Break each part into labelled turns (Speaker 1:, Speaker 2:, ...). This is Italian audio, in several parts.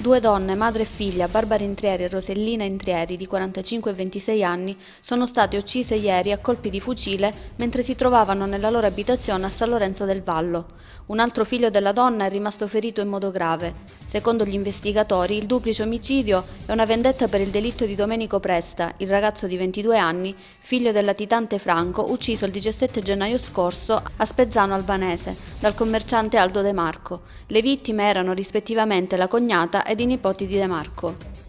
Speaker 1: Due donne, madre e figlia, Barbara Intrieri e Rosellina Intrieri, di 45 e 26 anni, sono state uccise ieri a colpi di fucile mentre si trovavano nella loro abitazione a San Lorenzo del Vallo. Un altro figlio della donna è rimasto ferito in modo grave. Secondo gli investigatori, il duplice omicidio è una vendetta per il delitto di Domenico Presta, il ragazzo di 22 anni, figlio del latitante Franco, ucciso il 17 gennaio scorso a Spezzano Albanese dal commerciante Aldo De Marco. Le vittime erano rispettivamente la cognata ed i nipoti di De Marco.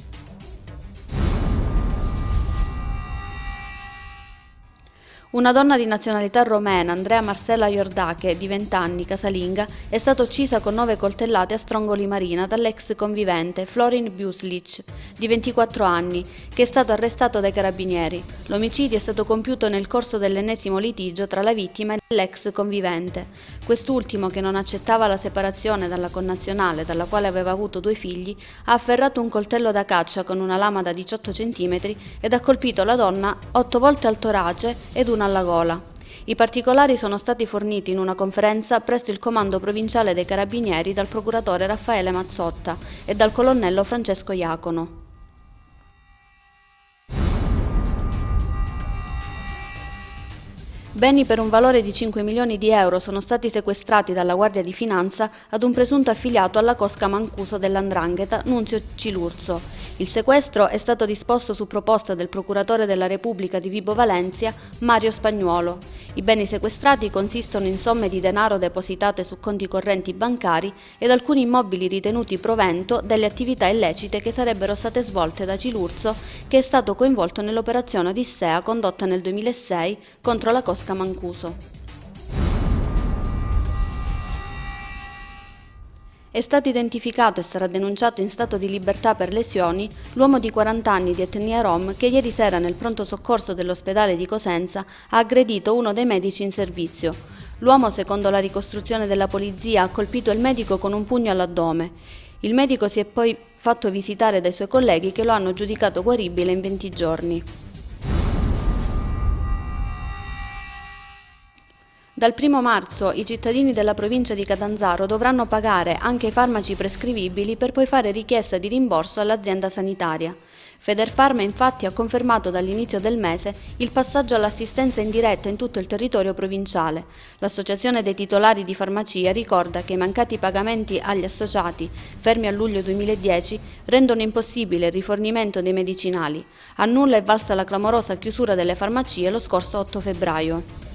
Speaker 1: Una donna di nazionalità romena, Andrea Marcella Iordache, di 20 anni, casalinga, è stata uccisa con 9 coltellate a strongoli Marina dall'ex convivente Florin Bjuslic, di 24 anni, che è stato arrestato dai carabinieri. L'omicidio è stato compiuto nel corso dell'ennesimo litigio tra la vittima e l'ex convivente. Quest'ultimo, che non accettava la separazione dalla connazionale, dalla quale aveva avuto 2 figli, ha afferrato un coltello da caccia con una lama da 18 cm ed ha colpito la donna 8 volte al torace ed una alla gola. I particolari sono stati forniti in una conferenza presso il comando provinciale dei carabinieri dal procuratore Raffaele Mazzotta e dal colonnello Francesco Iacono. Beni per un valore di 5 milioni di euro sono stati sequestrati dalla Guardia di Finanza ad un presunto affiliato alla cosca Mancuso dell''Ndrangheta, Nunzio Cilurzo. Il sequestro è stato disposto su proposta del procuratore della Repubblica di Vibo Valentia, Mario Spagnuolo. I beni sequestrati consistono in somme di denaro depositate su conti correnti bancari ed alcuni immobili ritenuti provento delle attività illecite che sarebbero state svolte da Cilurzo, che è stato coinvolto nell'operazione Odissea condotta nel 2006 contro la cosca Mancuso. È stato identificato e sarà denunciato in stato di libertà per lesioni l'uomo di 40 anni di etnia rom che ieri sera nel pronto soccorso dell'ospedale di Cosenza ha aggredito uno dei medici in servizio. L'uomo, secondo la ricostruzione della polizia, ha colpito il medico con un pugno all'addome. Il medico si è poi fatto visitare dai suoi colleghi che lo hanno giudicato guaribile in 20 giorni. Dal 1° marzo i cittadini della provincia di Catanzaro dovranno pagare anche i farmaci prescrivibili per poi fare richiesta di rimborso all'azienda sanitaria. Federfarma infatti ha confermato dall'inizio del mese il passaggio all'assistenza in diretta in tutto il territorio provinciale. L'associazione dei titolari di farmacia ricorda che i mancati pagamenti agli associati, fermi a luglio 2010, rendono impossibile il rifornimento dei medicinali. A nulla è valsa la clamorosa chiusura delle farmacie lo scorso 8 febbraio.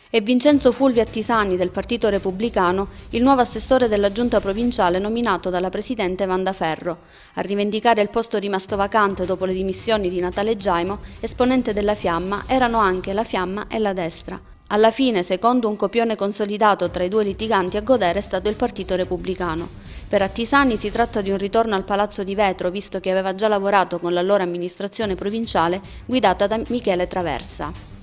Speaker 1: E Vincenzo Fulvio Attisani del Partito Repubblicano, il nuovo assessore della giunta provinciale nominato dalla presidente Wanda Ferro. A rivendicare il posto rimasto vacante dopo le dimissioni di Natale Giaimo, esponente della Fiamma, erano anche la Fiamma e la Destra. Alla fine, secondo un copione consolidato tra i due litiganti, a godere è stato il Partito Repubblicano. Per Attisani si tratta di un ritorno al Palazzo di Vetro, visto che aveva già lavorato con l'allora amministrazione provinciale guidata da Michele Traversa.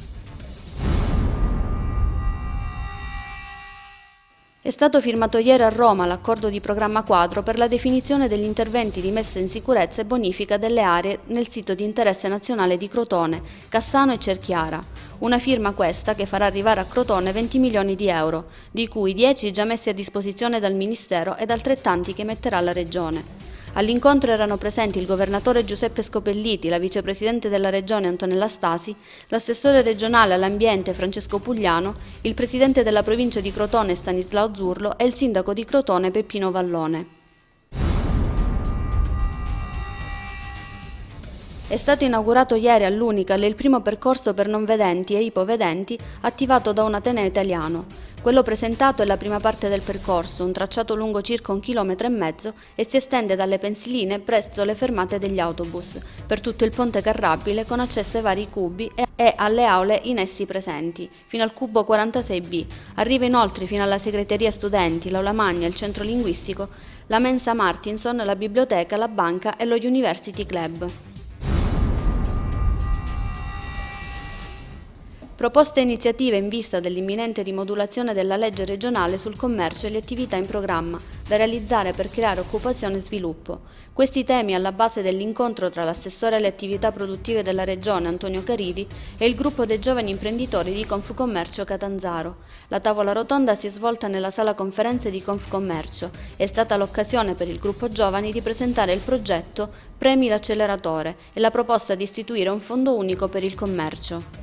Speaker 1: È stato firmato ieri a Roma l'accordo di programma quadro per la definizione degli interventi di messa in sicurezza e bonifica delle aree nel sito di interesse nazionale di Crotone, Cassano e Cerchiara. Una firma questa che farà arrivare a Crotone 20 milioni di euro, di cui 10 già messi a disposizione dal Ministero ed altrettanti che metterà la Regione. All'incontro erano presenti il governatore Giuseppe Scopelliti, la vicepresidente della regione Antonella Stasi, l'assessore regionale all'ambiente Francesco Pugliano, il presidente della provincia di Crotone Stanislao Zurlo e il sindaco di Crotone Peppino Vallone. È stato inaugurato ieri all'Unical il primo percorso per non vedenti e ipovedenti attivato da un ateneo italiano. Quello presentato è la prima parte del percorso, un tracciato lungo circa 1,5 km e si estende dalle pensiline presso le fermate degli autobus, per tutto il ponte carrabile con accesso ai vari cubi e alle aule in essi presenti, fino al cubo 46B. Arriva inoltre fino alla segreteria studenti, l'aula magna, il centro linguistico, la mensa Martinson, la biblioteca, la banca e lo University Club. Proposte e iniziative in vista dell'imminente rimodulazione della legge regionale sul commercio e le attività in programma da realizzare per creare occupazione e sviluppo. Questi temi alla base dell'incontro tra l'assessore alle attività produttive della regione Antonio Caridi e il gruppo dei giovani imprenditori di Confcommercio Catanzaro. La tavola rotonda si è svolta nella sala conferenze di Confcommercio. È stata l'occasione per il gruppo giovani di presentare il progetto Premi l'acceleratore e la proposta di istituire un fondo unico per il commercio.